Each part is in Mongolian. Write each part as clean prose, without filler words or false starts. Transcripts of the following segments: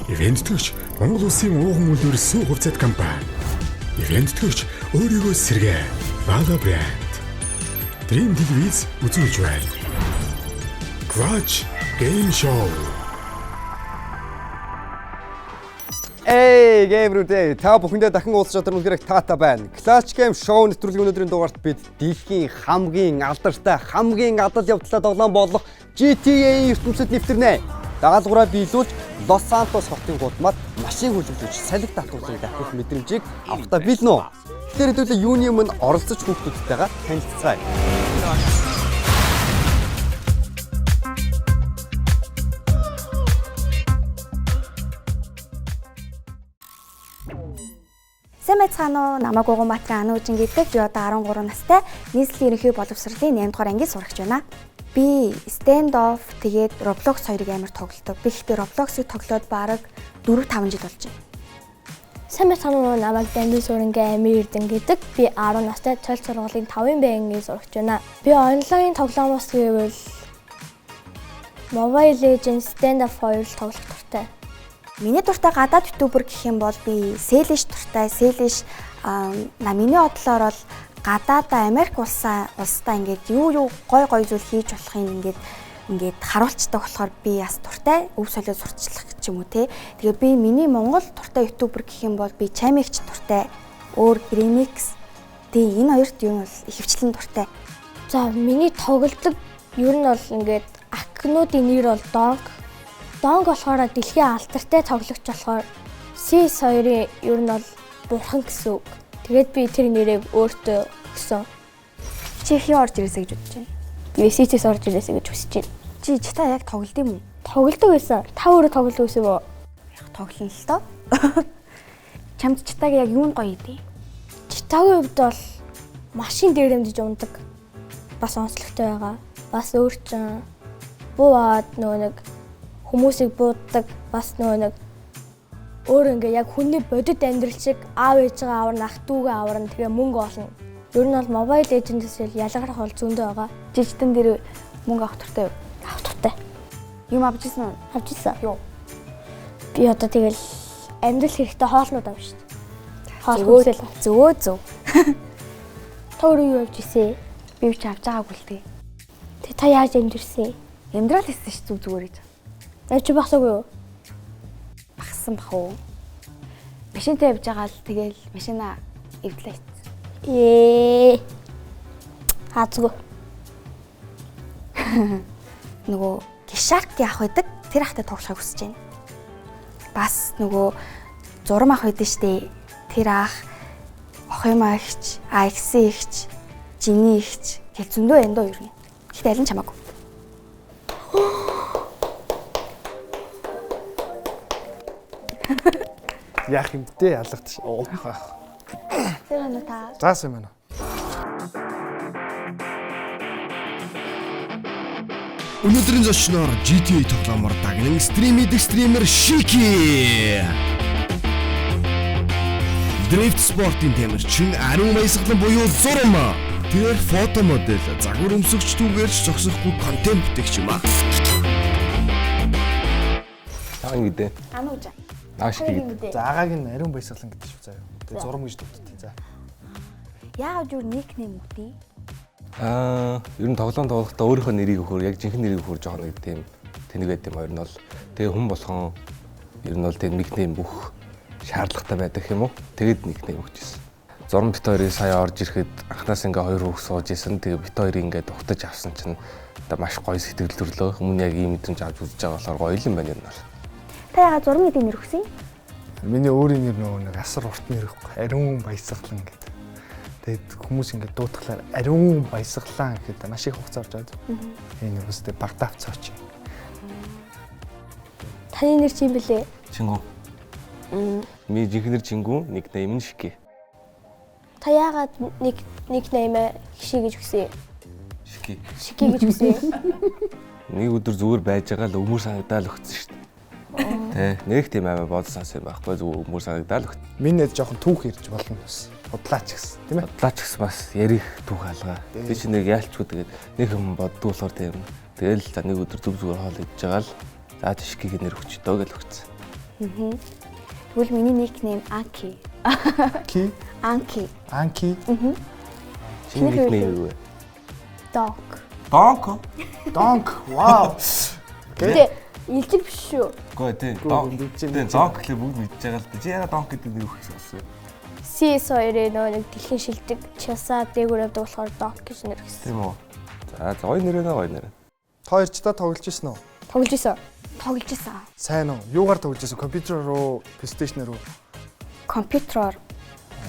Ивэнтгч Монгол Улсын ууган үйлдвэрлэсэн хувьцат компани. Ивэнтгч өөрийгөө сэргээ. Bala брэнд. Dream телевиз үзүүлж байна. Clutch Game Show. Эй, геймрүүдээ та бүхэндээ дахин уулзч чадвар үнэхээр таатай байна. Clutch Game Show нэвтрүүлгийн өнөөдрийн дугаарт бид дэлхийн хамгийн алдартай, хамгийн адал явдлаа тоглоом болох GTA-ийн ертөнцид нэвтэрнэ. Дагалгавраа биелүүлж Лос Сантос хотын гудамд машин хүлэмжлүүлж салхи татварлыг авах мэдрэмжийг авахта биелнэ. Тэгэхээр хэдүүлээ юуны өмнө оролцож хүүхдүүдтэйгээ танилццгаая. Сайн байцгаана уу? Намайг Угунбаатарын Ануужин гэдэг. Би одоо 13 настай. Нийслэлийн ерөнхий боловсролын 8 дугаар ангийн сурагч байна. Би stand-off тэгээд Roblox хоёрыг амар тоглодог. Би ихтэй Roblox-ыг тоглоод бараг 4-5 жил болж байна. Сайн байцгаана уу? Намайг Данди Сүрэнгээ Амир Эрдэнэ гэдэг. Би 10 настай цоль сургуулийн 5-ын Б ангийн сурагч байна. Би онлайн тоглоомоос гэвэл Mobile Legends stand-off хоёр л тоглох дуртай. Миний дуртай гадаад ютубер гэх юм бол би Сэлиш дуртай. Сэлиш миний бодлоор бол гадаадаа Америк улсаа ингээд юу гой зүйл хийж болохыг ингээд харуулцдаг болохоор би бас дуртай. Өв солиод сурчлах ч юм уу те. Тэгээ би миний Монгол дуртай ютубер гэх юм бол би Чамигч дуртай. Өөр Remix. Тэгээ энэ хоёрт юу бол ихэвчлэн дуртай. За миний тоглодог ер нь бол ингээд акнуудын нэр бол Dong. Dong болохоор дэлхийн алдартай тоглогч болохоор CS2-ын ер нь бол бурхан гэсэн үг. Тэгээд би тэр нэрийг өөртөө өгсөн. Чи хий орж ирээсэй гэж бодож байна. Би CS орж ирээсэй гэж хүсэж байна. Чи та яг тоглолт юм уу? Тоглодог байсан. Та өөрөө тоглодог байсан уу? Яг тоглоно л доо. Чамд читаг яг юу нь гоё идэв? Читагийн хувьд бол машин дээрэмдэж ундаг. Бас онцлогтой байгаа. Бас өөрчн бууад нөгөө нэг хүмүүсийг бууддаг, бас нөгөө нэг өөр ингээ яг хүний бодит амьдрал шиг аав ээжээ аварна, ах дүүгээ аварна, тэгээ мөнгө олно. Ер нь бол Mobile Legends-ээс ялгарх бол зөндөө байгаа. Жижигтэн дээр мөнгө авах туртай юу? Авах туртай. Юм авч ирсэн үү? Авч ирсэн. Юу? Би одоо тэгэл амьдрал хэрэгтэй хоолнууд авна шүү дээ. Хоол хүсэл зөө. Та өөрөө юу авч ирсэн? Би ч авч байгаагүй л дээ. Тэ та яаж амьдрсэн? Амьдрал хийсэн ш зүгээр гэж. Авч багсаагүй юу? Багсан бах уу? Машинтай явж байгаа л тэгэл машина эвдлээ. Хацгүй. Нөгөө гишарт яах байдаг? Тэр ахтай тоглохыг хүсэж байна. Бас нөгөө зурам ах байдаг штэ. Тэр ах охимаа ихч, AX ихч, жиний ихч гэл зөндөө энэ доо юу юм. Гэхдээ аль нь чамаагүй. Яах юм бэ? Ялгадчих. Тэр та. Заасан юм байна. Өнөөдрийн зочноор GTA тоглоомор дагнан стример Shiki. Drift спортын тэмэрчин ариун баясгалан буюу зурм. Тэр фото модель, загвар өмсөгч түүгээрч зогсохгүй контент бүтээгч юм аа. Таан гэдэг. Анууж. Нааш гэдэг. Заагааг нь ариун баясгалан гэдэг шүү заяа. Тэгээ зурм гэж дутдаг за. Яагаад юу никнейм үтээ? Ер нь тоглоом тоглохдоо өөрийнхөө нэрийг өгөхөр, яг жинхэнэ нэрийг өгөхөр жоохон нэг тийм тэнэг байт юм. Ер нь бол тэгээ хүн болгон ер нь бол тийм никнейм бүх шаардлагатай байдаг юм уу? Тэгээд никнейм өгчээсэн. Зурм бит хоёрыг сая орж ирэхэд анхнаас ингээ хоёр хүүхд сууж исэн. Тэгээ бит хоёрыг ингээ дугтаж авсан чинь одоо маш гоё сэтгэл төрлөө. Өмнө яг ийм мэдрэмж авч үзэж байгаа болохоор гоё юм байна ер нь. Та яагаад зурм гэдэг нэр өгсөн юм? Миний өөрийн нэр нөгөө нэг асар урт нэр ихгүй. Ариун баясгалан гэдэг. Тэгээд хүмүүс ингэ дуутахлаар ариун баясгалан гэхэд маш их хугацаа орж аваад. Энэ үстэй багдавцаач. Таны нэр чи юм бэлээ? Чингүү. Миний жинхэнэ Чингүү, никнейм нь Shiki. Та яагаад никнеймээ Shiki гэж өгсөн юм? Shiki гэж өгсөн юм? Нэг өдөр зүгээр байж байгаа л өмөр санагдаад өгсөн шүү дээ. Тэ, нэг тийм аваа бодсон юм байхгүй зүгээр өмөр санагдаад өгсөн. Минь жоохон түүх ирж болно бас. Бодлаач гэсэн тийм ээ. Бодлаач гэсэн бас ярих түүх алгаа. Би чи нэг яалчгүй тэгээд нэг юм боддгоо болохоор тийм. Тэгэл за нэг өдөр зүг зүгээр хоол идж байгаа л за Shiki-г нэр өгч дөө гэж өгсөн. Тэгвэл миний никнейм Анки. Ки, Анки. Анки, Чиний никнейм юу вэ? Dog. Донко. Donk. Вау. Тэ илжиг биш шүү. Гоо тийм. мэдэж Тийм зонк гэхэл бүгд мэдж байгаа л да. Чи яагаад донк гэдэг нэр өгсөн юм бэ? CS2-ийн нөгөө нэг дэлхийн шилдэг часаа дээгүүр явдаг болохоор dog гэж нэр өгсөн. Тийм үү. За гоё нэр нэ гоё нэр. Хоёр ч та тоглож ирсэн үү? Тоглож исэн. Тоглож исэн. Сайн уу? Юугаар тоглож ирсэн? Компьютер руу, PlayStation руу? Компьютероор.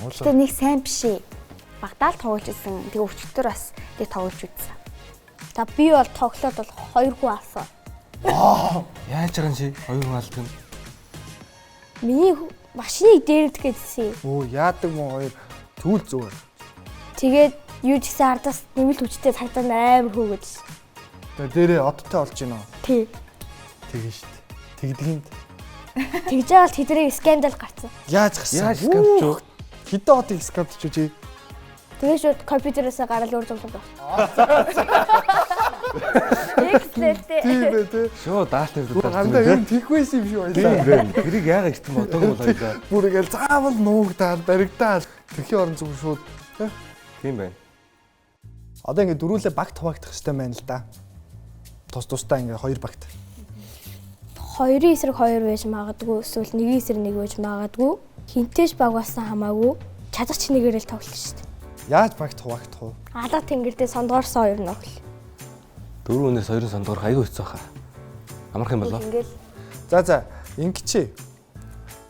Гэтэ нэг сайн биш ээ. Багтаал тоглож исэн. Тэгээ өчтөр бас тэг тоглож үзсэн. За би бол тоглоод бол 2 хүн алсан. Яаж байгаа юм чи? Хоёр хүн алт юм. Миний машиныг дээрдэх гэсэн. Оо, яадаг мó хоёр түүл зүгээр. Тэгээд юу ч гэсэн ардаас нэмэлт хүчтэй цагдаа амар хөөгөөд. Тэгээ дээрээ одтой олж гинөө. Тий. Тэгээ штт. Тэгдэгинд. Тэгж байгаа л тэдний скандал гарсан. Яаж гисэн? Яаж скамч юу? Хэдэн одыг скамч чи? Тэгээд шууд компьютерээс гараад өөр зураг Excellent. Тийм бай тээ. Шоо даалт Бүр гандаа юм тийх байсан юм шүү Тийм байлаа. байна. Тэрийг яагаад ихтэй бодоог бол хоёлаа. Бүр ингээл заавал нуугдаад, баригдаад тэхийн орон зүг шууд. Тийм байна. Одоо ингээд дөрүүлээ багт хуваагдах хэрэгтэй байна л да. Тусдаа ингээд хоёр багт. 2-ын эсрэг 2 байж магадгүй эсвэл 1-ийн эсрэг 1 байж магадгүй. Хинтэж баг болсон хамаагүй чадах чинээгээр л тоглох шүү дээ. Яаж багт хуваагдах вэ? Алга тэнгэрдээ сондгоорсон 2 нь оглоо. 4 өнөөс 2-ын сондгоор аягүй хэцүү хаа. Амарх юм болоо. Ингээл За ингэчи.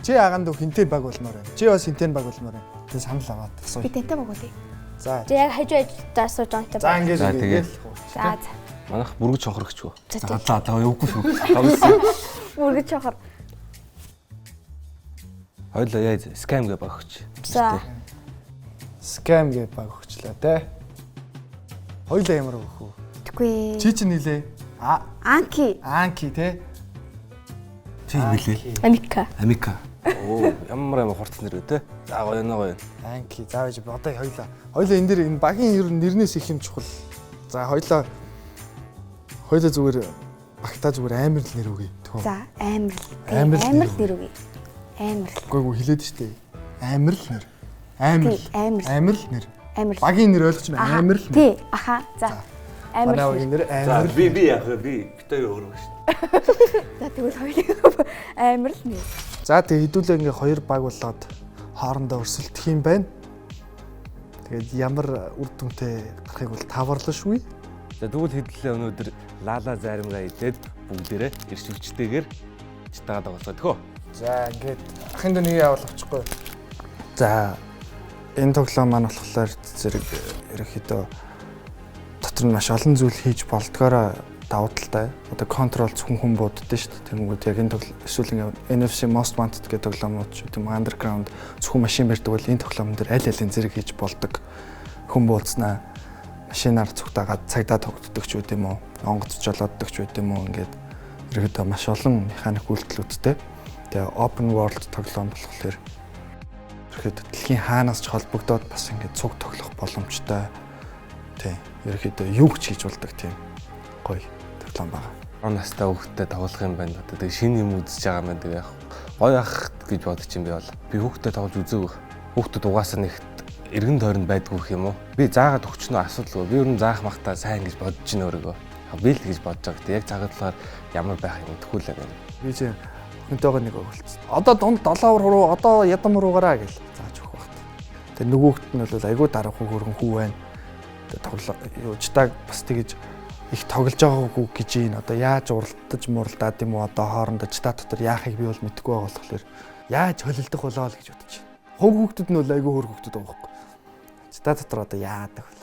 Чи ягаанд хинтээ баг болмоор байна. Чи бас хинтээ баг болмоор байна. Тэг санал аваад би асууя. тэнтэй багуулъя. За. За яг хажуу ажилдаа асууж онтой За байна. ингээд За, ингээд. За. Манайх бүргэж чонхорогчгүй. За. Явахгүй шүү. Тавсан. Бүргэж явахаар. Хоёлаа яа скам гэ багч. За. Scam гэ баг өгчлээ те. Хоёлаа ямар өгөх вэ? Тэггүй. Чи чинь нилээ. Анки. Анки те. Чи юм билээ. Амика. Амика. Оо ямар хурц нэр үү те. За гоё гоё. Анки заавж одоо хоёлаа. Хоёлаа энэ дэр энэ багийн ер нь нэрнээс их юм чухал. За хоёлаа зүгээр багтаа зүгээр амар л нэр өгье. За, амар л. Амар л Амар л нэр үгүй. Амар л. Гүйгүй хэлээд штэ. Амар л нэр. Амар л. Амар л. Амар л нэр. Амар л. Багийн нэр ойлгоч мэ амар л. Тий, аха. За. Амар Манай л. багийн нэр амар л. би яах вэ? Би битээ өөрөг шүү. За тэгвэл хоёулаа амар л нэр. За тэг хэдүүлээ ингээ хоёр баг болоод хоорондоо өрсөлдөх юм байна. Тэгээд ямар үр дүнтэй гарахыг бол таварлашгүй. За тэгвэл хэдлээ өнөөдөр лала заримгаа идээд бүгдээрээ ирч хүчтэйгээр читагаад байгаа болцоо. За ингээд ахын дүүнийг явуул авчихгүй. За энэ тоглоом маань болохоор зэрэг ерөнхийдөө дотор нь маш олон зүйл хийж болдгоороо давуу талтай. Одоо контрол зөвхөн хүн бууддсан шүү дээ. Тэнгүүд яг энэ тоглоом эсвэл ингээд NFC Most Wanted гэдэг тоглоомууд ч тийм Underground зөвхөн машин барьдаг бол энэ тоглоом дээр аль алин зэрэг хийж болдог. Хүн буудснаа машинаар цугтаагаад цагдаа тогтдог ч үт юм уу, онгоц жолооддог ч үт юм уу ингээд ерөөдөө маш олон механик үйлдэлүүдтэй. Тэгээ open world тоглоом болохоор ерөөдөө дэлхийн хаанаас ч холбогдоод бас ингээд цуг тоглох боломжтой. Тий, ерөөдөө юу ч хийж болдог тийм гоё тоглоом байна. Настай хүүхдэд тоглох юм байна. Одоо тэгээ шинэ юм үзэж байгаа юм тэгээ гоё ах гэж бодож юм би бол. Би хүүхдэд тоглож үзээг. Хүүхдэд угаасаа нэг эргэн тойронд байдгүй гэх юм уу? Би заагаад өгчнөө асуудалгүй. Би ер нь заах махтаа сайн гэж бодож байна өөрийгөө. Би л гэж бодож байгаа. Яг цагаатлаар ямар байх юм мэдэхгүй л байна. Би чи хүнтэйгээ нэг өгөлцсөн. Одоо дунд 7 руу одоо ядам руугараа гэж зааж өгөх багт. Тэгээ нөгөөхт нь бол айгүй дараагүй хөргөн хүү байна. Тэгээ тоглоо юучтаг бас тэгэж их тоглож байгаагүй гэж юм. Одоо яаж уралдаж муралдаад юм уу? Одоо хоорондоо чта дотор яахыг би бол мэдэхгүй байгаа болохоор яаж холилдох болоо л гэж бодож байна. Хөг хүүхдүүд нь бол айгүй хөр хүүхдүүд байгаа байхгүй. Чта дотор одоо яадаг вэ?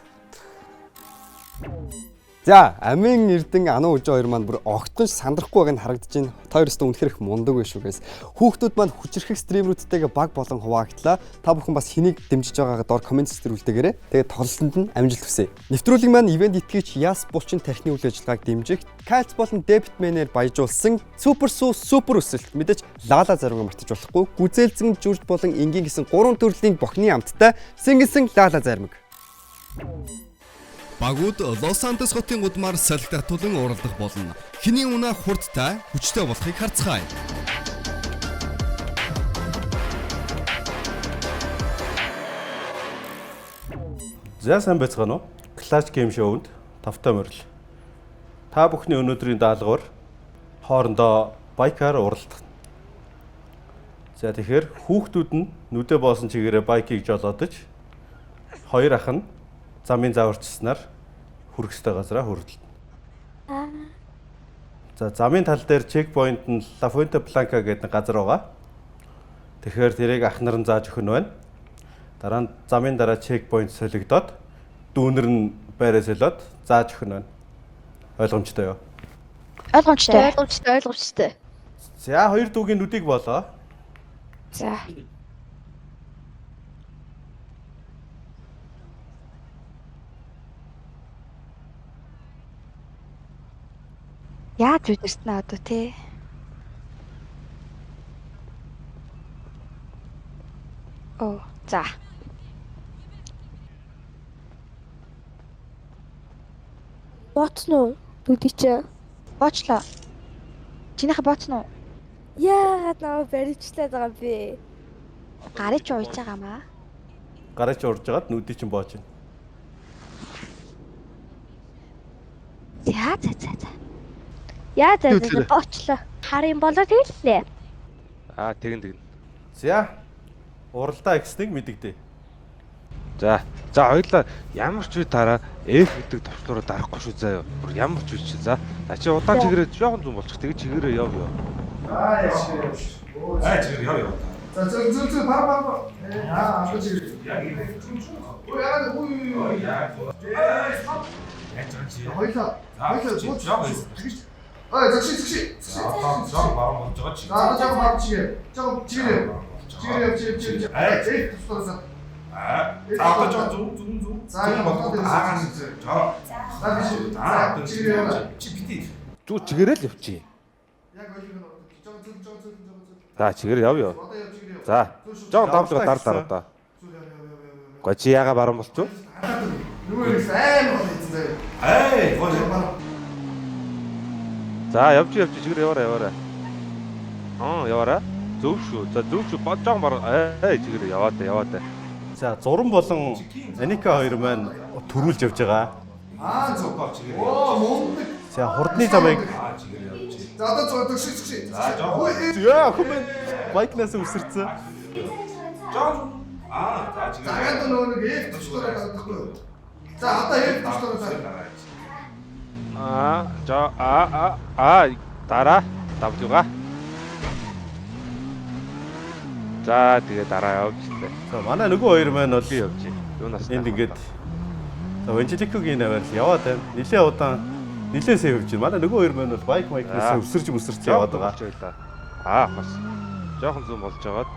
За, амийн эрдэн ануу үжи хоёр маань бүр огтхон сандрахгүй байгааг нь харагдаж байна. Та хоёр өстө үнэхээр их мундаг байх шүү guys. Хүүхдүүд маань хүчрхэг стримерүүдтэйгээ баг болон хуваагдлаа. Та бүхэн бас хэнийг дэмжиж байгаагаа доор комент зэрүүлдээгээрэй. Тэгээд тоглолтод нь амжилт хүсье. Нэвтрүүлэг маань ивент итгэгч Яс Булчин тархины үйл ажиллагааг дэмжих, Калц болон Дебитмэнээр баяжуулсан супер өсөлт мэдээж лала заримгаа мартаж болохгүй. Гүзээлзэн жүрж болон энгийн гэсэн 3 төрлийн бохны амттай сингэлсэн лала заримг. Багууд Лос Сантос хотын гудмаар солигдтуулан уралдах болно. Хэний унаа хурдтай, хүчтэй болохыг харцгаая. За сайн байцгаана уу? Clash Game Show-нд тавтай морил. Та бүхний өнөөдрийн даалгавар хоорондоо байкаар уралдах. За тэгэхээр хүүхдүүд нь нүдэ боосон чигээрээ байкийг жолоодож хоёр ах нь замын зааварчснаар хүрэх ёстой газараа хүрэлтэн. За замын тал дээр чекпоинт нь La Fuente Blanca гэдэг газар байгаа. Тэгэхээр тэрийг ах нар нь зааж өгнө байна. Дараа нь замын дараа чекпоинт солигдоод дүүнер нь байраа солиод зааж өгнө байна. Ойлгомжтой юу? Ойлгомжтой. За хоёр дүүгийн нүдийг болоо. За. Яаж үдэрсэн аа одоо те? Оо, за. Боцно уу? Нүдий чи. Боочлоо. Чинийхээ бооцно уу? Яагаад намайг барьчлаад байгаа юм бэ? Гарыг ууж байгаа маа. Гараж урж агаад нүдийг чинь боож байна. За. Яа боочлоо. Харын болоо тэгэллээ. Тэгэн. За уралдаа ихснийг мэдэгдээ. За хоёулаа ямар ч үе дараа F гэдэг товчлороо дарахгүй шүү заа юу. Бүр ямар ч үе чи за. Чи удаан чигээрээ жоохон зүүн болчих. Тэгээ чигээрээ яв. чигээр яв. За зөв пара. Одоо чигээр. Яг ийм. Ой яагаад ой. Хоёлаа жоо. Ой згши. Жоо баруун болж байгаа чи. За жоо баруун чигээр. Чигээр. Тусдаа. Одоо жоо зүг. За энэ болоод аагаа нэг жоо. За биш. За чигээр. Чи бити. Зүг чигээрээ л явчих. Яг ойлголоо. Жоо. За чигээр яв. Одоо яв чигээр. За жоо давлага дараа одоо. Гоо чи яага баруун болчих. Нүгээрээ сайн бол эцэг заяа. За явж чигээр яваарай. Яваарай. Зөв шүү. За зөв шүү. Жоо баруун. Чигээр яваад. За зуран болон Аника хоёр маань төрүүлж явж байгаа. Зөв боо чигээр. Оо мундаг. За хурдны замыг За одоо згши. За жоо. яа хүмүүс байкнаас үсэрсэн. Жоо. За чигээр. Цагаан нөгөө нэг төвчлөрөө гадахгүй юу? За одоо төвчлөрөө дараа давжгаа. За тэгээ дараа явчихлаа. За манай нөгөө хоёр маань бол явж. Юунаас энд ингээд за Венчиликогийн наваар яваад байна. Нилээ удаан нилээ сэв явж байна. Манай нөгөө хоёр маань бол байкнаас өсөрч яваад байгаа. Бас жоохон зүүн болж байгаад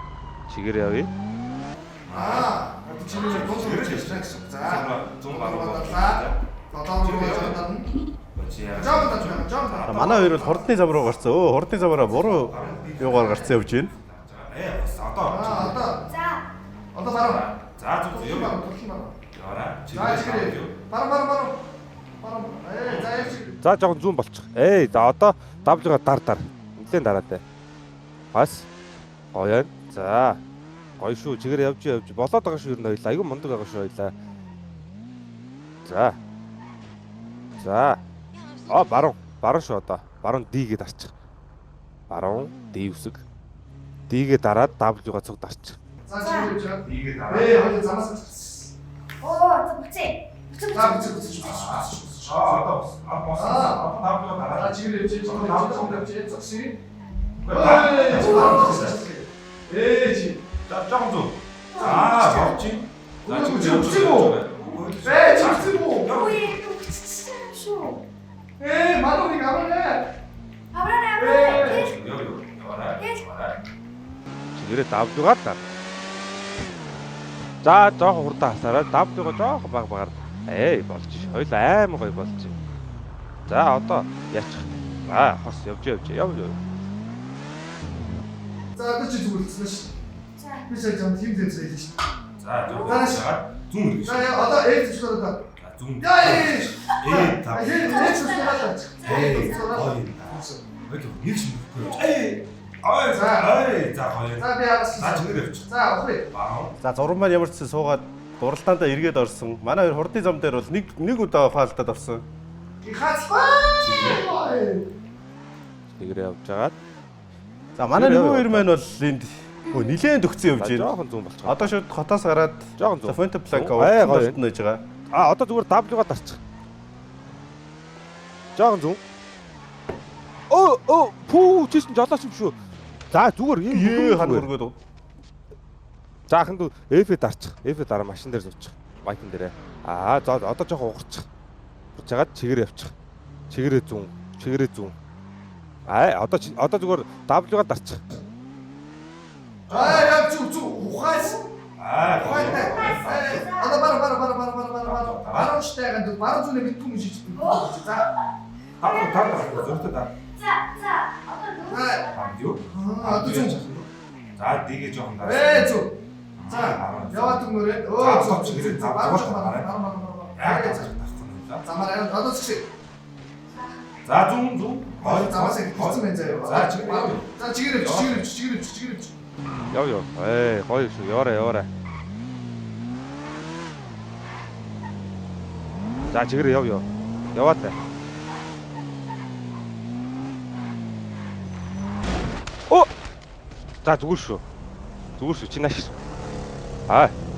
чигээр явъя. одоо чигээр дуусах гэж байна. За 100 гаруй болоо. Одоо жоо. Манай хоёр бол хурдны зам руу гарцсан. Хурдны замаараа буруу юугаар гарцсан явж байна. Одоо бараа. За зүг юм. Яваарай. Чигээр. Бараа. За яв чигээр. За жоохон зүүн болчих. За одоо давлгаа дар. Нилээн дараатай. Бас гоё. За гоё шүү. Чигээр явж болоод байгаа шүү. Ер нь хоёлаа. Айгүй мундаг байгаа шүү хоёлаа. За. Баруун шүү одоо. Баруун D-гээ дарчих. Баруун D үсэг. D-гээ дараад W-га цуг дарчих. За чигээр. Ийгээ дараа. Хоёул замаас. Оо, буцээ. За. Одоо давлгаа дараа. За чигээр явж. Згши. Чи. жоохон зүг. Болчих. За чигээр. Чигцэн үү? Ой, буцчихсан шүү. Манууник аваарай. Яваарай. Чигээрээ W-га дар. За жоохон хурдан хасаараа W-га жоохон багаар. Болж. Хоёул аймаг гоё болж. За одоо яачих. Хос явж. За одоо чи зүгэлцсэн ш. За. Би сая жам тийм зэвсэй ш. За жоо. Зүүн. За одоо төвчлөрөө да. Зүүн. Та. Нэг шиг өгөхгүй. За гоё. За би харсан. За чигээр явчих. За охроо. Баруун. За зуран маань ямар ч суугаад дуралтаандаа эргээд орсон. Манай хоёр хурдны зам дээр бол нэг удаа фаалтад орсон. Тэгэр явж байгаад. За манай нөгөө хоёр маань бол энд нилээн төгцөн явж байна. Жоохон зүүн болчих. Одоо шууд хотоос гараад Жоохон зүүн. Фонте Бланка Гоё. урд нь байж байгаа. Одоо зүгээр W-га дарчих. Жоохон зүүн. Пүү чиш жолооч юм шүү. За зүгээр Ээ хан өргөд. За ханд F дарчих. F дараа машин дээр зуучих. Майкн дээрээ. За одоо жоохон угарчих. Урж ягаад чигээр явчих. Чигээрээ зүүн. Одоо зүгээр W-га дарчих. Яа зүг ухаас. Одоо баруун штайганд баруун зүнэ битгүн шиж. За. Таа зөртөө та. За. Одоо зүг. За дигээ жоохон дараа. Зүг. За. Яваад өгмөрөө. Зүг чигээр. За баруун. За мараа одоо згшээ. За зүүн. Замаас хэлсэн байх заяа. За чигээр. Яв. Гоё шүү. Яваарай. За чигээр яв. Яваад таа. За зүгээр шүү. Чи нааш.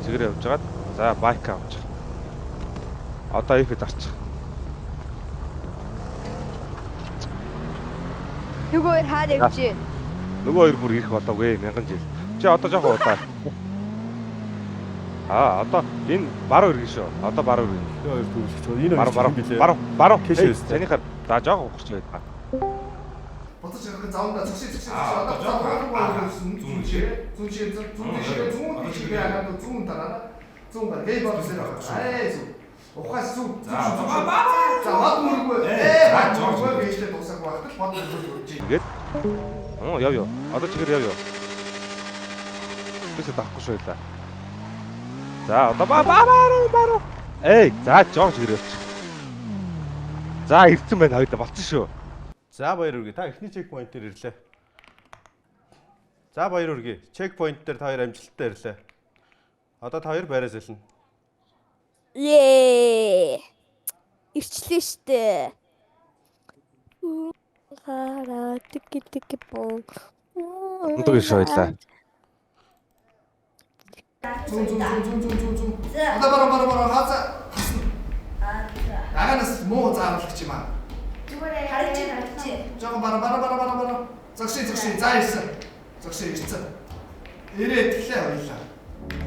Чигээр явж байгаад. За байк авч. Одоо F дарчих. Нөгөө хоёр хаад явж байна. Нөгөө хоёр бүр ирэх болоогүй 1000 жил. Чи одоо жоохон удаа. Одоо энэ баруун иргэн шүү. Одоо баруун иргэн. Хоёр дүүсч. Энэ баруун. Кэшээс. Санийхаар за жоохон ухарч байдаг. Бодож байгаа заавна згшээ. Одоо зүүн зүүн дараа. Зүүн гар гей бодсоо. Зүг. Ухаас зүг. За мод мөргөө. Жоо гэжлээ дуусах багт мод мөргөө. Тэгээд яв. Одоо чигээр яв. Бисээ тахгүй шүү байлаа. За одоо баруун. За жоо чигээр явчих. За ирсэн байна хоёул болчихсон шүү. За баяр үргээ. Та эхний чекпоинт дээр ирлээ. За баяр үргээ. Чекпоинт дээр та хоёр амжилттай ирлээ. Одоо та хоёр байраас илнэ. Ирчлээ штэ. Хара тик поо. Өндөг шойлаа. Зүүн. Одоо баруун хазаа. Аганаас муу зааруулах юм аа. Зүгээр харагч. Жоо баруун. Згшээ. За ирсэн. Згшээ ирсэн. Ирээд эхлэе хоёлаа.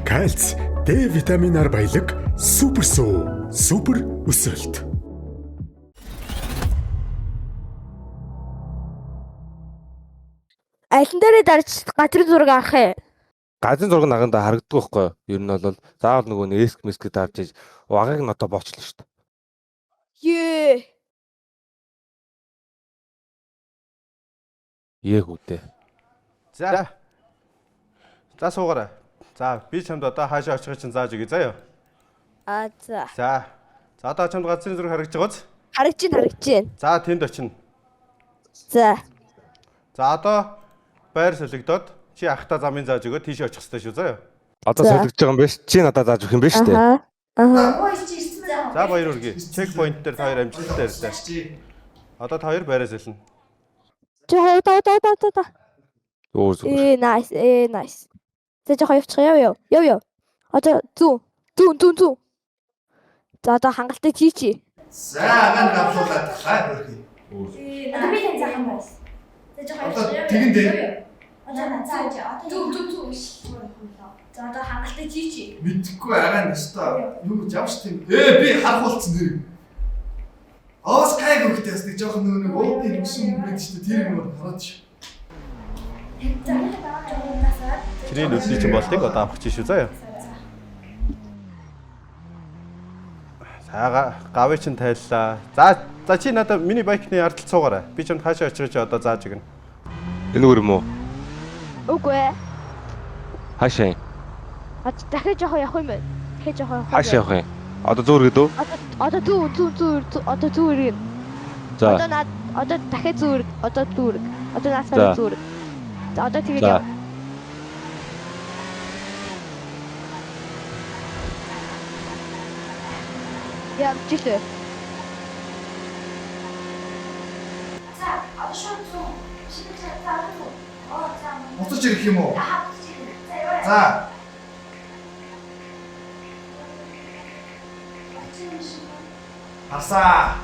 Кальц, Д витаминаар баялаг супер суу, супер өсөлт. Айлан дээрээ дарж газрын зураг авах ээ. Газрын зураг наганда харагддаг байхгүй юу? Ер нь бол заавал нөгөө нэск дарж иж угааг нь одоо боочлоо шүү дээ. Хүүдээ. За суугаарай. За би чамд одоо хаашаа очихыг чинь зааж өгье заяа. За. За одоо чамд газрын зураг харагдаж байгааз? Харагдаж байна. За тэнд очино. За Одоо байр солигдоод чи ахта замын зааж өгөө тийш очих хэрэгтэй шүү заяа. Одоо солигдож байгаа юм биш. Чи надад зааж өгөх юм биш үү? За баяр үргээ. Чекпоинт дээр та хоёр амжилттай ирлээ. Одоо та хоёр байраас илнэ. Nice. За жоохон явчих яв. Одоо зүүн. За одоо хангалттай чи. За ган гавлуулаад хаа хөрхий. Би тань заах юм байна. За жоохон явчих. Тэгэн дээр. Зүүн. За одоо хангалттай чи. Мэдхгүй агаан өстой. Юу гэж явж тийм. Би харахуулсан нэр. Кайг өгөхтэй бас нэг жоохон нөгөө уудын өгсөн юм байдаг шүү дээ. Тэр юм хараад шүү. Чиний нүдний чинь болтыг одоо авах чинь шүү заяа. Гавь чинь тайллаа. За чи надад миний байкны ардтал суугаарай. Би чамд хаашаа очих чи одоо зааж өгнө. Энэ үр юм уу? Үгүй ээ. Хаашаа? Дахиад жоохон явах юм байна. Хаашаа явах юм? Одоо зүүр гэдэг үү? Одоо зүүр. За. Одоо дахиад зүүр. Одоо наасаа зүүр. За одоо тэгээд яв. Явж илээ. Буцаж ирэх юм уу? За. Харсаа.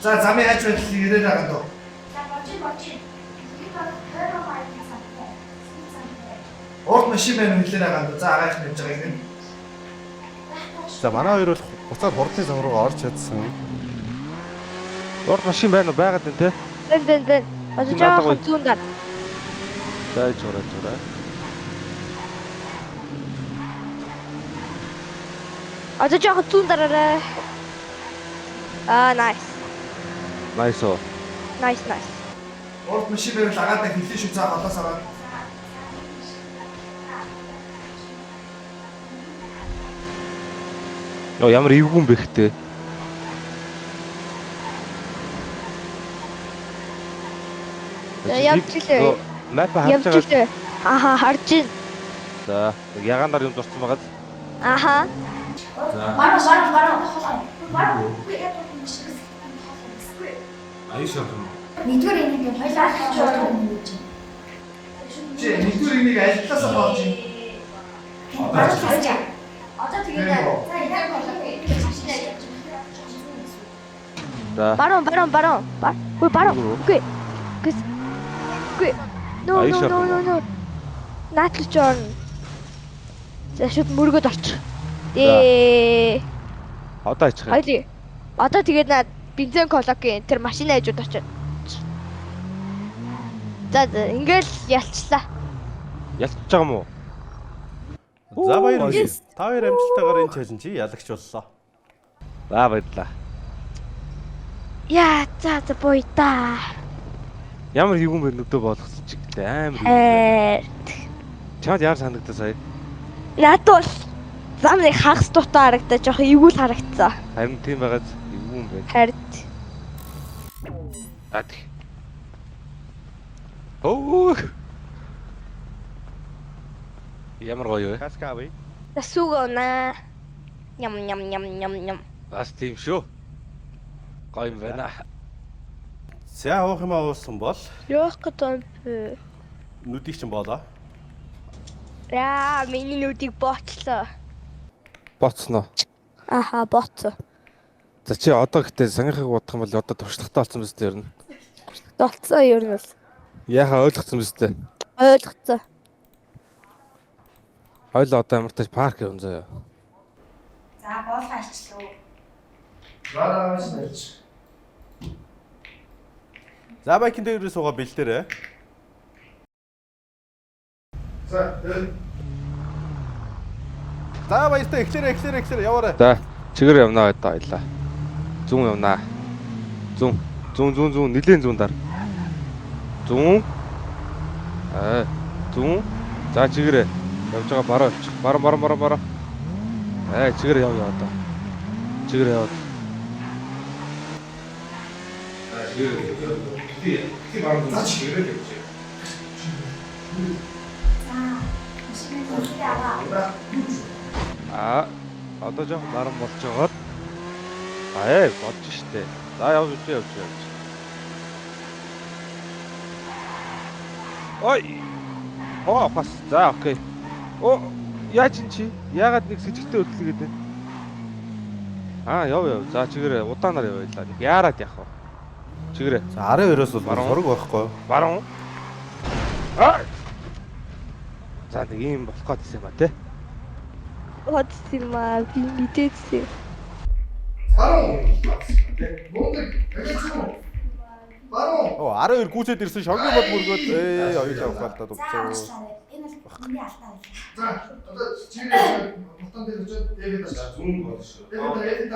За замын хайж байдлыг ирээд байгаа дөө. Урд машин байна хэлээр байгаа дөө. За агаарч нэж байгаа юм. За манай хоёр бол буцаад хурдны зам руу орж чадсан. Урд машин байна уу? Байгаад байна те. Бэн. Одоо жаахан зүүн даа. За жураа. Одоо жаахан зүүн дараарай. Nice. Nice оо. Nice. Урд машин байвал агаадаа хэлээ шүү цаа голоос аваад. Оо ямар эвгүй юм бэ хтээ. Явж илээ. Мап харж байгаа. Аха харж байна. За ягаанаар юм дурсан байгаад. Аха. Аяш юм. Нэгдүгээр энийг хоёлаа авч явах юм гэж. Чи нэгдүгээр энийг альтлаасаа боож юм. Одоо тэгээд за яг За. Барон. Хөөе барон. Үгүй. No. Наатлж орно. За шууд мөргөд орч. Одоо ачих. Хоёлаа. Одоо тэгээд наад бензин кологийн тэр машины хажууд очив. За ингээл ялцлаа. Ялцж байгаа юм уу? За баярлалаа. Та хоёр амжилттайгаар энэ чаленжийг ялагч боллоо. За баярлалаа. Яа за боёда. Ямар эвгүй юм бэ нүдөө болгосон ч гэдэг амар. Чамд яар санагдаа сая? Наад бол замны хагас дутаа харагдаж жоох эвгүй л харагдсан. Харин тийм байгаад эвгүй юм байна. Хард. Ад. Оо. Ямар гоё вэ? Каскавы. Засуугана. Ням. Бас тийм шүү. Гоё юм байна. За уух юм уусан бол Яах гэдэг юм. нүдийг чинь боолоо. Яа, миний нүдийг боцлоо. Боцсноо. Аха, боцсон. За чи одоо гэтээ сангихыг бодох юм бол одоо туршлагатай болсон биз дээ ер нь. Болцсон ер нь бол. Яхаа ойлгоцсон биз дээ. Ойлгоцсон. Хоёул одоо ямар тач парк явна заяа. За боолгоо арчлаа. Гараач нэж. За байкин дээр суугаа бэлдээрэй. За баяртай эхлээрэй яваарай. За чигээр явнаа одоо хоёлаа. Зүүн явнаа. Зүүн нэлийн зүүн дар. Зүүн. Зүүн. За чигээрээ явж байгаа бараа явчих. Бараа. Чигээр яв одоо. Чигээр яв. Чи баруун за чигээр явж. Одоо жоох баруун болж байгаад. Болж штэ. За явж. Ой. Бас. За окей. Яаж чи? Яагаад нэг сэжигтэй хөтлөгээд байна? Яв. За чигээр удаанаар явуулаа. Яарад явах вэ? Чигээр. За 12-оос бол хорог байхгүй. Баруун. За нэг юм болох гэдэг юм ба те. Бодсон маа би мэдээдсэн. Баруун. Мундаг. Баруун. 12 гүйцэд ирсэн шогийн бод мөргөөд хоёулаа ухаалтаа дутсан. Энэ бол миний алдаа байлаа. За одоо чигээр мотон дээр очоод дээгээд очиж зүүн гол шүү. Дээгээд.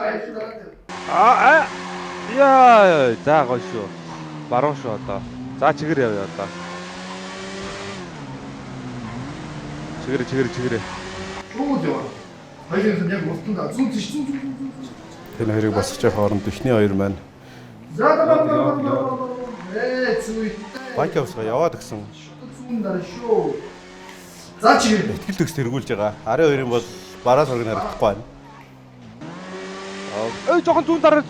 Яа, за гоё шүү. Баруун шүү одоо. За чигээр явъя одоо. Чигээр. Юу дээ? Хоёрын яг муртанд зүүн тийш. Тэр хоёрыг босгож явах хооронд ихний хоёр маань. За зүй. Байк явсгаа яваад гисэн. Зүүн дараа шүү. За чигээр. Итгэл төгс тэргүүлж байгаа. Арын хоёрын бол бараа сорог харагдахгүй байна. Жоохон зүүн дараа.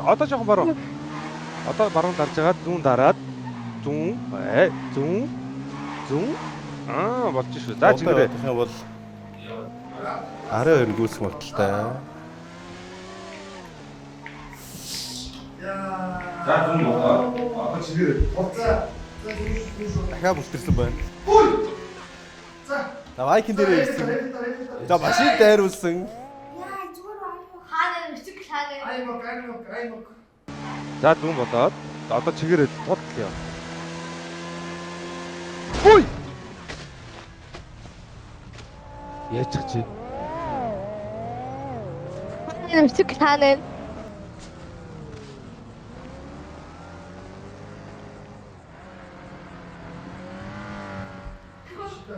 Одоо жоохон баруун. Одоо баруун дарж байгаа зүүн дараад зүүн. Болж шүү. За чигээрээ. Тэгэх юм бол арын хоёр нь гүйцэх магадaltaй. За зүүн болоо. Одоо чигээр. Дахиад бүлтэрсэн байна. За. Вайкин дээр ирсэн. За машин дайруулсан. Аймаг. За зүүн болоод одоо чигээрээ тултлаа. Ой! Яачих чи? Нэмсэг хаана?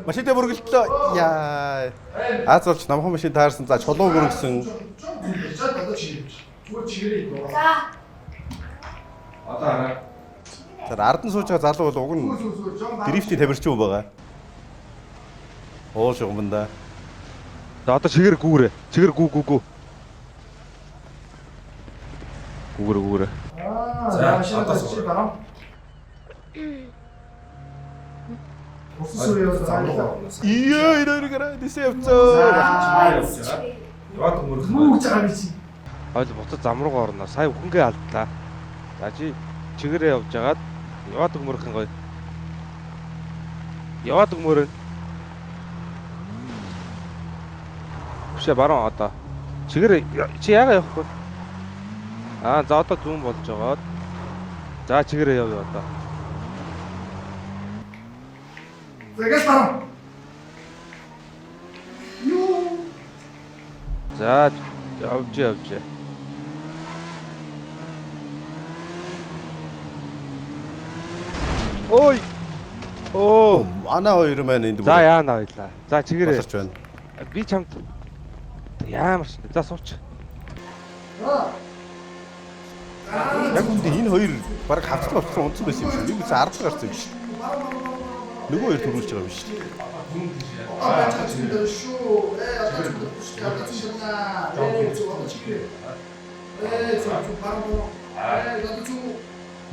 Машин дээр бүргэлдлээ. Яа. Аз болж намхан машин таарсан. За чулуу бүргэлсэн. Одоо чигээр. Зүгээр чигээрээ. За. Одоо арай. За ард нь сууж байгаа залуу бол уг нь дрифтийн тамирчин хүн байгаа. Ууш юмдаа. За одоо чигээр гүүрээ. Чигээр гүү. Гүүрээ. За одоо чи дараа. Ие ирээрээ дэсэвцөө. Яваад өнгөрөх. Нүг жагаа би чи. Хойл буцаж зам руугаа орно. Сая өхөнгөө алдлаа. За чи чигээрээ явж агаад яваад өгмөрөх гоё. Яваад өгмөрөө. Бишээ баруун одоо. Чигээрээ чи яага явахгүй. За одоо зүүн болж байгаа. За чигээрээ явъя одоо. Тэгээс дараа. За явж. Ой. Манай хоёр маань энд. За яана байлаа. За чигээрээ. Болорч байна. Би чамд яамар ч. За сууч. Яг үндэ энэ хоёр баг хавцлаа уцсан унтсан байсан юм шиг. Нэг үс 10 гарсан юм шиг. Нөгөө хоёр төрүүлж байгаа юм шиг.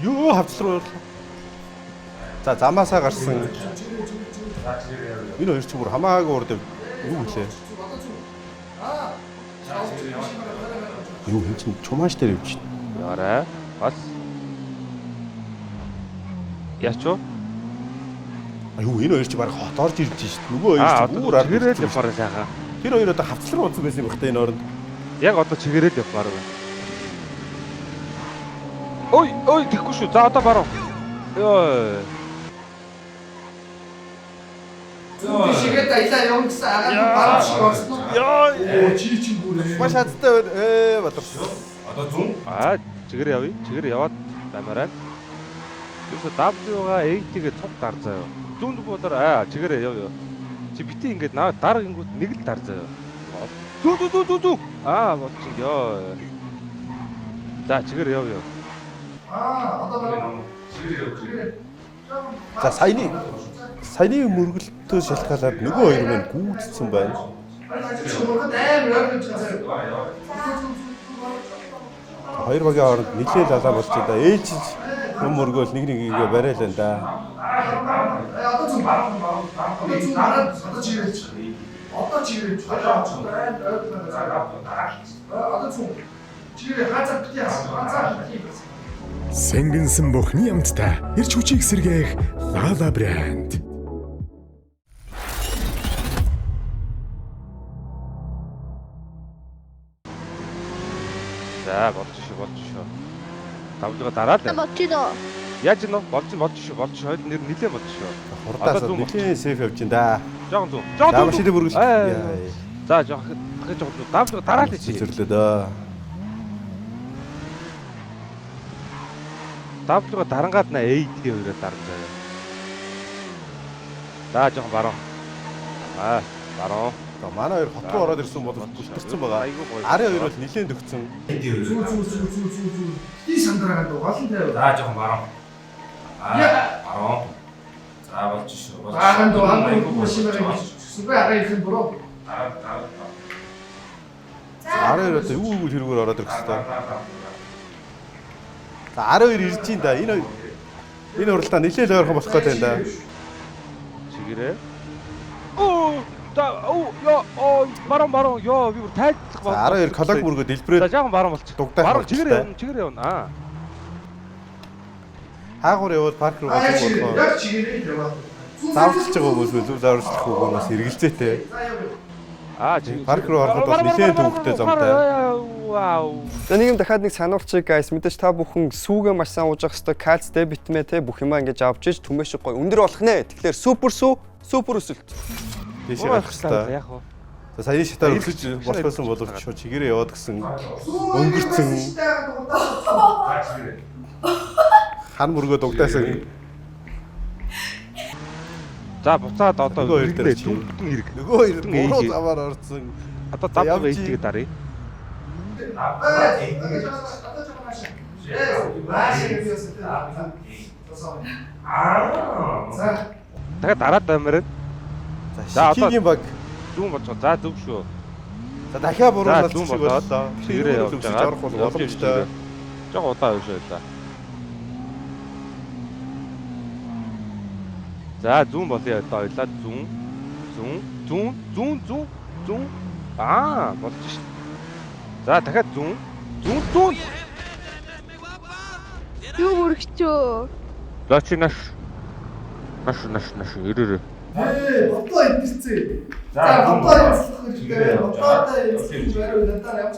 Юу хавцлаа. За замаасаа гарсан. Энэ хоёр ч бүр хамаагүй урд юу гэлээ. Юу энэ чинь чумааш дээр явж байна. Яраа. Бас. Яачуу? Аюу энэ хоёр ч баг хот орж ирж шít. Нөгөө хоёр ч бүр ард чигээрээ л явахаар сайхан. Тэр хоёр одоо хавцлаа унтсан байсан юм бахтай энэ оронд. Яг одоо чигээрээ л явахаар байна. Ой, тэхгүй шүү. За одоо баруун. Йоо. Чигээд аялаа явна гэсэн агаад баруун шиг орсон. Йоо. Чи чинь бүрээ. Маш хаттай бодорсон. Одоо зүүн. Чигээрээ явъя. Чигээрээ яваад баймараа. Юусе W-га 8-гээ цуг дар заяа. Зүүн бодор чигээрээ явъя. Чи битээ ингээд дараа гингүүт нэг л дар заяа. Зүү. Болчих ёо. За чигээрээ явъя. Одоо баруун. Чигээр. За саяны мөргөлтөө шалтгаалаад нөгөө хоёр маань гүйцсэн байна. Хоёр багийн хооронд нэлээд алаа болж байгаа. Ээлж юм мөргөөл нэг-нэгээ барайлаа да. Одоо зүүн дараад одоо чигээр. Одоо зүүн. Чигээр хазаа битээ хазаа. Сэнгэнсэн бүхний амттай ирч хүчийг сэргээх Lala брэнд. За болчихшоо. Давлага дараад. Болчихно. Яаж нөө болчихшоо. Хойд нэр нилээ болчихшоо. Хурдаас нэлээд сейф явж байна да. Жохон зүүн. За машин дээр бүргэж. За жохон давлага дараад чи. Зөвлөө дөө. Давлага дарангаад на AD хоёроо дарж байгаа. За жохон баруун. Баруун. За манай хоёр хот руу ороод ирсэн бол бүлтэрсэн байгаа. Арын хоёр бол нилээн дөгцөн. Зүү. Die сандраагаад гол нь тавь. За жоохон баруун. Баруун. За болж шүү. Баахан доо хамт машинаар сүгэ араа их юм буруу. Араа одоо юу тэргээр ороод ирэх хэвээр. За 12 ирж ин да. Энэ уралдаа нэлээд ойрхон болох гэдэг юм да. Чигээрээ. Баруун ёо би бүр тайлбарлах За 12 колог мөргөө дэлбрээд. За жаахан баруун болчих. Баруун чигээрээ явна. Хаагуур яваад парк руу гацх болох. Яг чигээрээ яваа. Зааварчилж байгаа хүмүүс үлээ зааварчлах хүмүүс эргэлзээтэй. Парк руу ороход бол нэлээд төвөгтэй замтай. Вау. За нэг юм дахиад нэг сануулчих guys. Мэдээж та бүхэн сүүгээ маш сайн ууж явах хэрэгтэй. Calc D витамин те бүх юмаа ингэж авч иж түмэш гоё өндөр болох нэ. Тэгэхээр супер өсөлт. Тийш явах хэрэгтэй. Яг уу. За саяны шатаар өсөж болохсон боловч шууд чигээрээ яваад гисэн өнгөрцөн. Хан мөргөө дугтаасан. За буцаад одоо нөгөө хоёр дээр бүтэн хэрэг. Нөгөө хоёр буруу замаар орсон. Одоо дав ээлжийг даръя. Тэгээд дараад амираад. За шикигийн баг зүүн болж байгаа. За зөв шүү. За дахиад буруу зүүн болоод чигээрээ явж байгаа. Орох боломжтой. Жог удаа явшаалаа. За зүүн болъё одоо ойлаа зүүн. Болж шít. За дахиад зүүн. Юу өргөчөө. Лочи наш ирээ. Ботоо идэрцээ. За ботоо яслах хэрэгтэй. Ботоотой яслах байруу надаар ямар ч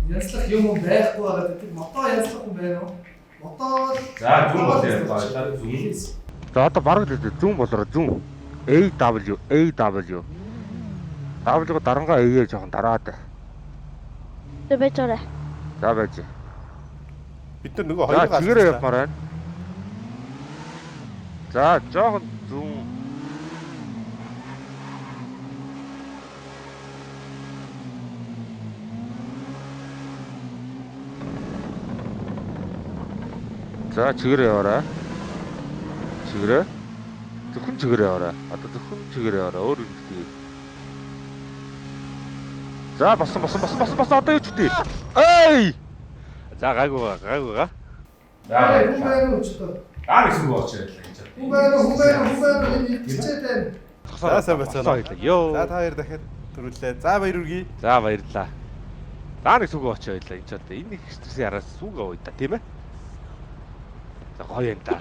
яслах юм байхгүй байгаа гэдэг мотоо яслах юм байна уу? Мотоо. За зүүн болъё одоо зүүн. За одоо бараг л зүүн болоо зүүн. AW. W дарангаа A-ээ жоохон дараад. Бэжэрэ. За байж. Бид нар нөгөө хоёрыг аль. Чигээрээ явмаар байна. За жоохон зүүн. За чигээрээ яваарай. Чигээрээ. Зөвхөн чигээрээ яваарай. Одоо зөвхөн чигээрээ яваарай. Өөр юм тий. За басан одоо юу ч тий. Эй! За гайгуугаа. За хүн өчтөө. Гар их болж байлаа гэж. Хүн энэ хичээтэй. За сайн байцгаана. Йоо. За та хоёр дахиад төрүүлээ. За баяр үргэе. За баярлаа. За нэг сүг очоо байлаа энэ ч одоо энэ их стрессийн араас сүг авъя та тийм ээ. За гоё юм да.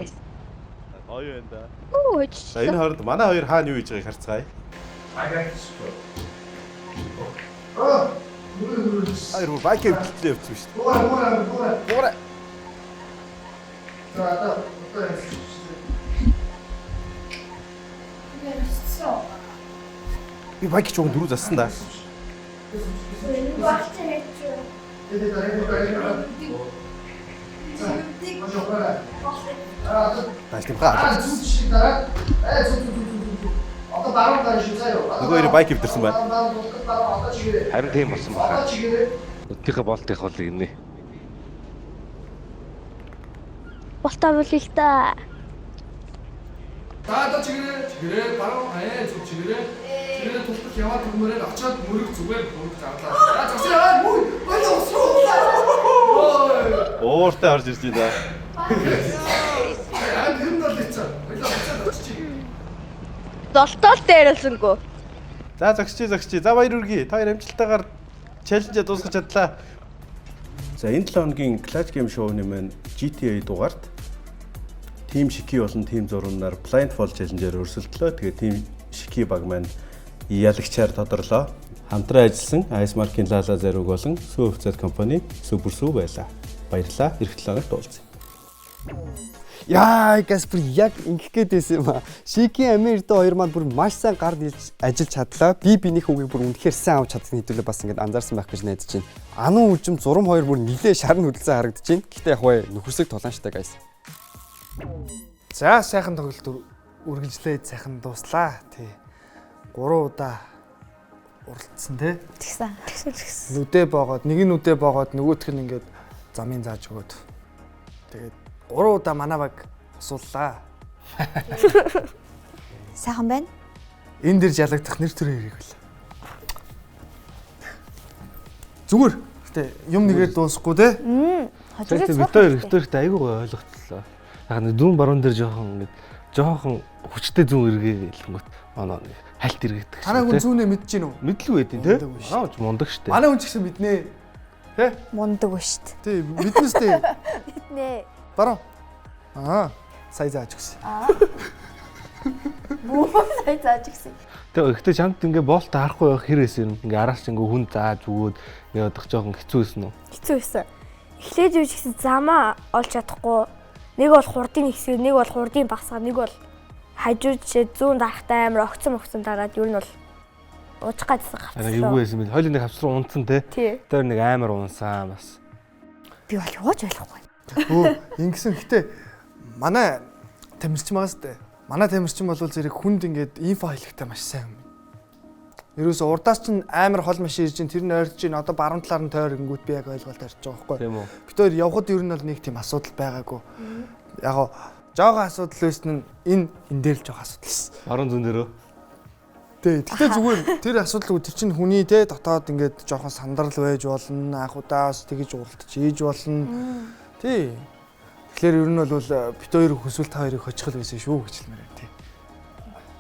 Гоё юм да. Оо. За энэ хооронд манай хоёр хаана юу хийж байгааг харцгаая. Хоёр байк хөвтлээ явчихсан шүү дээ. Гуурай. За одоо би байк ч уг дөрөв зассан да. Нөгөө хоёр байк хөвдөрсөн байна. Харин тийм болсон байна. Өдөртөө болтыг бол инээ. Болтоо болъё л та. За одоо чигээрээ баруун зүг чигээрээ тултал яваад хүмүүрээр очиод мөрөг зүгээр бүгд зарлаа. За зогсоо мөр баяа усруу. Ууртай орж ирж байна. юм даа лээцээ. Баяа очиод очиж. Долтол дээрэлсэнгөө. За зогсчи. За баяр үргэе. Та хоёр амжилттайгаар челленжээ дуусгаж чадлаа. За энэ 7 хоногийн Clash Game Show-ны маань GTA дугаард Team Shiki болон Team Зурмнаар Blindfold challenge-ээр өрсөлдлөө. Тэгээ Team Shiki баг маань ялагчаар тодорлоо. Хамтран ажилласан Ice Mark-ийн Lala Zarug болон Сүү хувьцаат компани Super Sүү байлаа. Баярлалаа. Эх 7 хоногт уулзъя. Яа, Гаспер яг ингэх гээдсэн юм аа. Шикийн Америкт хоёр маань бүр маш сайн гар нийлж ажиллаж чадлаа. Би бинийх үгийг бүр үнэхээр сайн авч чадсан хэдүүлээ бас ингэж анзаарсан байх гэж найдаж байна. Ануу үжим зурм хоёр бүр нилээ шарн хөдөлсөн харагдаж байна. Гэхдээ яг бай нөхөрсөг тулаанчтай гайс. За сайхан тоглолт үргэлжлээд сайхан дууслаа. Тий. 3 удаа уралдсан тий. Тэгсэн. Нүдэ боогоод нэг нүдэ боогоод нөгөөх нь ингээд замын зааж өгөөд. Тэгээд 3 удаа манай баг усууллаа. Сайхан байна. Энэ дэр жалагдах нэр төрийн хэрэг бэл. Зүгээр. Гэтэ юм нэгээд дуусахгүй те. Хожигдсон. Бид хоёрт айгүй гой ойлголцлоо. Яг нэг дүүн баруун дээр жоохон хүчтэй зүүн эргээ хэлэнгүүт манай хальт эргээдэг. Танаа хүн зүүнээ мэдэж гин үү? Мэдлгүй байдیں۔ Тэ? Аа ч мундаг штэ. Манай хүн ч гэсэн мэднэ. Тэ? Мундаг ба штт. Тий, мэднэ штэ. Мэднэ. Баруун. Сая зааж өгсөн. Бүү сая зааж өгсөн. Гэхдээ чамд ингээ боолт харахгүй байх хэрэгээс юм. Ингээ араас ингээ хүн зааж өгөөд ингээ одох жоохон хэцүү байсан уу? Хэцүү байсан. Эхлээд юу ч гэсэн замаа олж чадахгүй. Нэг бол хурдын хэсэг, нэг бол хурдын багсаа, нэг бол хажууд жишээ зүүн дарахтай амар огцон дараад юу нь бол уучих гадсан гавцсан. Юу байсан бэ? Хойлоо нэг хавцруу унтсан те. Тэр нэг амар унсан бас. Би бол яваач ойлгохгүй. Ингэсэн гэтээ манай тамирчин байгаас тэ. Манай тамирчин бол зэрэг хүнд ингээд инфо хэлэхтэй маш сайн юм. Ерөөсө урдаас чинь амар хол машин ирж чинь тэр нь ойрч чинь одоо баруун талаар нь тойр ингүүт би яг ойлголт ярьж байгаа байхгүй. Тийм үү. Бид хоёр явхад ер нь бол нэг тийм асуудал байгаагүй. Яг гоо жоохон асуудал байсан нь энэ дээр л жоохон асуудал байсан. Баруун зүүн дээрөө. Тий, тэгтээ зүгээр тэр асуудал тэр чинь хүний те дотоод ингээд жоохон сандрал байж болно, анх удаас тэгж уралдаж ийж болно. Тий. Тэгэхээр ер нь бол бид хоёр хүсвэл та хоёрыг хоцгол байсан шүү гэж хэлмээр байна тий.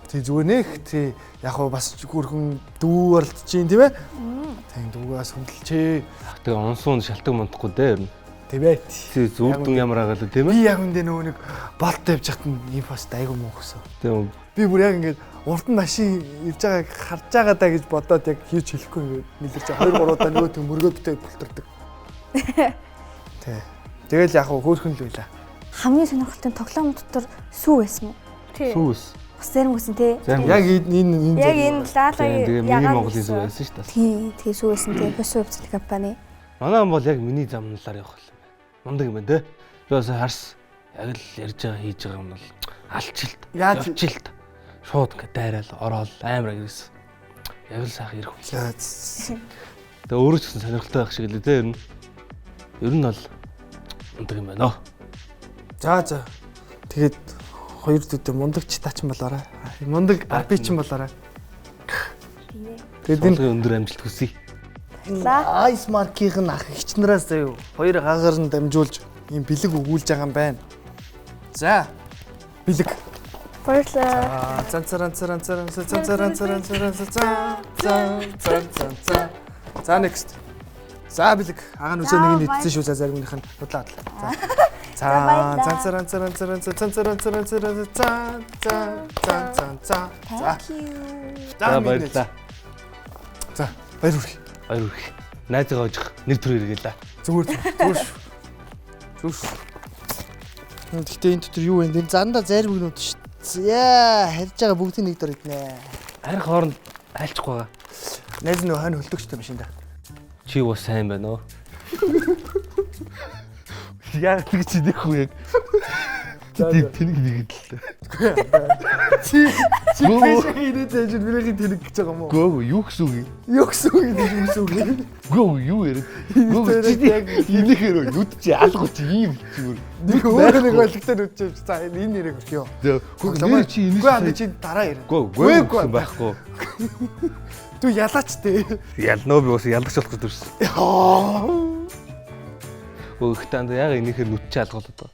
Тий зүгээр нэх тий яг бас хөрхөн дүү оролдож чинь тийм ээ. Тийм дүүгээс хөндлөчээ. Тэгээ унсуун шалтгаан мунтахгүй дээ ер нь. Тийм ээ. Тий зүрдэн ямар агаал тийм ээ. Би яг үндэ нөгөө нэг болт тавьж хат ийм пост айгүй муу хөсөө. Тийм. Би бүр яг ингээд урд нь машин ирж байгааг харж байгаа даа гэж бодоод яг хийж хэлэхгүй ингээд нэлэрч 2-3 удаа нөгөө төг мөргөө битээ бултардаг. Тий. Тэгэл яг хөөхөн л байлаа. Хамгийн сонирхолтой тоглоом дотор сүү байсан уу? Тий. Сүүс. Бас зарим байсан тий. Яг энэ яг энэ лаалагийн тэгээ миний Монголын сүү байсан шүү дээ. Тий, тэгээ сүү байсан тий. Хос хувьцал компани. Манай хүн бол яг миний замналаар явах юм байна. Мундаг юм байна те. Би бас харс яг л ярьж байгаа хийж байгаа юм бол алчилт. Явчилт. Шууд ингээ дайраал ороод амар агэрсэн. Яг л сайхан ирэх юм. Тэгээ өөрөө ч гэсэн сонирхолтой байх шиг л те ер нь. Ер нь бол мундаг юм байна. За. Тэгээд хоёр дүүтэй мундагч таач юм болоорой. Мундаг арби ч юм болоорой. Тэгээд энэ өндөр амжилт хүсье. Айс маркийн ах эгч нараас заяа хоёр хаагаар нь дамжуулж ийм бэлэг өгүүлж байгаа юм байна. За. Бэлэг. Баярлалаа. За next. За бэлэг. Агаан үсээ нэг нь идсэн шүү заримынх нь худлаа. За баярлалаа. За баяр хүргэе. Баяр хүргэе. Найзгаа оожих нэр төр хэрэгэлээ. Зүгээр шүү. Гэхдээ энэ дотор юу вэ? Энэ зандаа зарим өгнүүд шүү. Яа, харж байгаа бүгдийн нэг дор иднэ. Харин хооронд айлчихгүй байгаа. Найз нөө хань хөлтөгчтэй машин да. Чи юу сайн байна оо? Яг тэгж идэх үү яг. Тэнийг нэг л. Чи пэшэг идэж байж бирэхий тэнэг гэж байгаа юм уу? Гөө юу гэсэн үг юм? Юу гэсэн үг юм? Гөө юу яриад? Гөө яг инээхэр нүд чи алгуу чи ийм зүгээр. Нэг өөр нэг байлгтай нүд чи за энэ нэрийг өгөх ёо. Гөө чи инээ. Гөө чи дараа ярь. Гөө гэсэн байхгүй. Тү ялаач тээ. Ялнаа би бас ялгч болох гэж төрсөн. Өгтөнд яг инээхэр нүд чи алгуулдаг.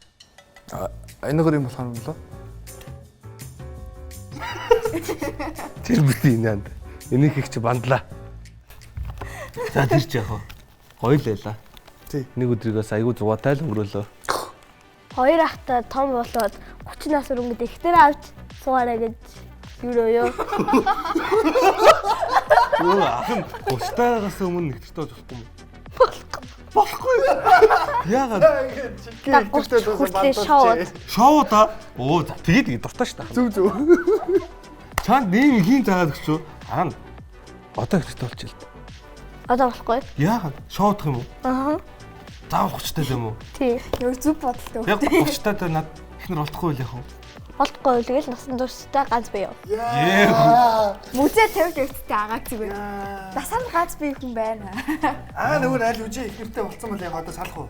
Энэгээр юм болох юм болоо. Тэр бити инээнд. Энийг их чи бандлаа. За тэр ч яг гоё л байлаа. Тий. Нэг өдрийгээс айгүй зугаатай л өнгөрөөлөө. Хоёр ахтай том болоод 30 нас өрөнгөд ихтер авч суугаарай гэж юуроо. Юу ахын 30-таагаас өмнө нэгтэртэй болохгүй юм. Болохгүй. Яагаад? Гэхдээ шоу. Шоу та. Оо тэгээд дуртай ш та. Зүг. Чанд нэм хийн заадаг ч юу? Аа. Одоо ихтэй болчихлоо. Одоо болохгүй. Яагаад? Шоудах юм уу? Аа. Заавал 30-тай юм уу? Тий. Юу зүг бодлоо. Яг 30-тай над Эхнэр олдохгүй л яах вэ? Болтгой үлгээл насан турштай ганц бий юу. Мүзээ тавьж өгдөгтэй агааг зүгээр. Насанд ганц бие хүн байна. Нөгөө аль үжи ихнэртэй болцсон бол яг одоо салах уу?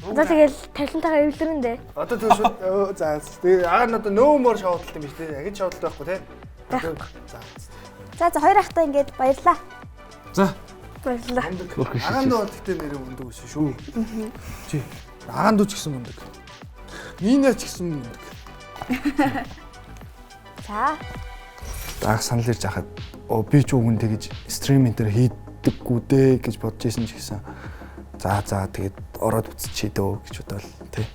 Одоо тэгэл талентайгаа эвлэрэн дээ. Одоо тийм шүү. За тэгээ нь одоо нөөмөр шоудлт юм биш тий. Яг нь шоудлт байхгүй тий. За хоёр ахтай ингээд баярлаа. За. Баярлаа. Агаан дуу гэхдээ нэр мундаг биш шүү. Чи агаан дуу ч гэсэн мундаг. Минь ч гэсэн мундаг. За. Даах санал ирж хахад би ч үгэн тэгэж стриминг дээр хийдэггүй дээ гэж бодож исэн ч гэсэн. За тэгээд ороод үзчихээ дөө гэж бодвол тий.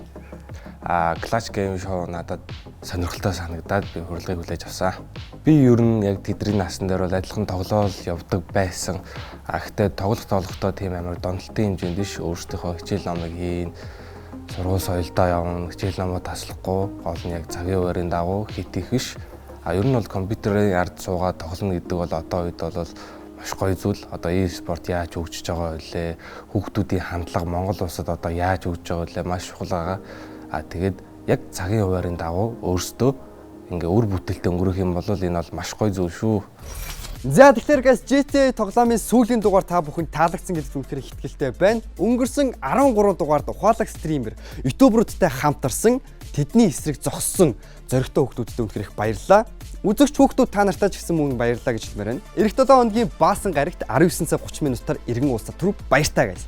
Clutch Game Show надад сонирхолтой санагдаад би урилгыг хүлээж авсан. Би ер нь яг тэдний насан дээр бол адилхан тоглоол явдаг байсан. Гэхдээ тоглохдоо тийм амар донтолтын хэмжээнд биш өөрсдийнхөө хичээл номыг хийн, сургууль соёлдоо явна, хичээл номоо таслахгүй, гол нь яг цагийн хуваарийн дагуу хит их биш. Ер нь бол компьютерийн ард суугаад тоглоно гэдэг бол одоо үед бол маш гоё зүйл. Одоо e-спорт яаж хөгжиж байгаа вэ? Хүүхдүүдийн хандлага Монгол улсад одоо яаж хөгжиж байгаа вэ? Маш чухал байгаа. Тэгээд яг цагийн хуваарийн дагуу өөрсдөө ингээ өр бүтээлтэй өнгөрөх юм бол энэ бол маш гоё зүйл шүү. За тэгэхээр guys GTA тоглоомын сүүлийн дугаар та бүхэнд таалагдсан гэж үнэхээр ихтгэлтэй байна. Өнгөрсөн 13 дугаард ухаалаг стример ютуберуудтай хамтарсан тэдний эсрэг зогссон зоригтой хүүхдүүдтэй үнэхээр их баярлалаа. Үзэгч хүүхдүүд та нартай ч гэсэн мөн баярлалаа гэж хэлмээр байна. Эх 7 хоногийн баасан гарагт 19 цаг 30 минутаар иргэн уулзах түрүү баяртай guys.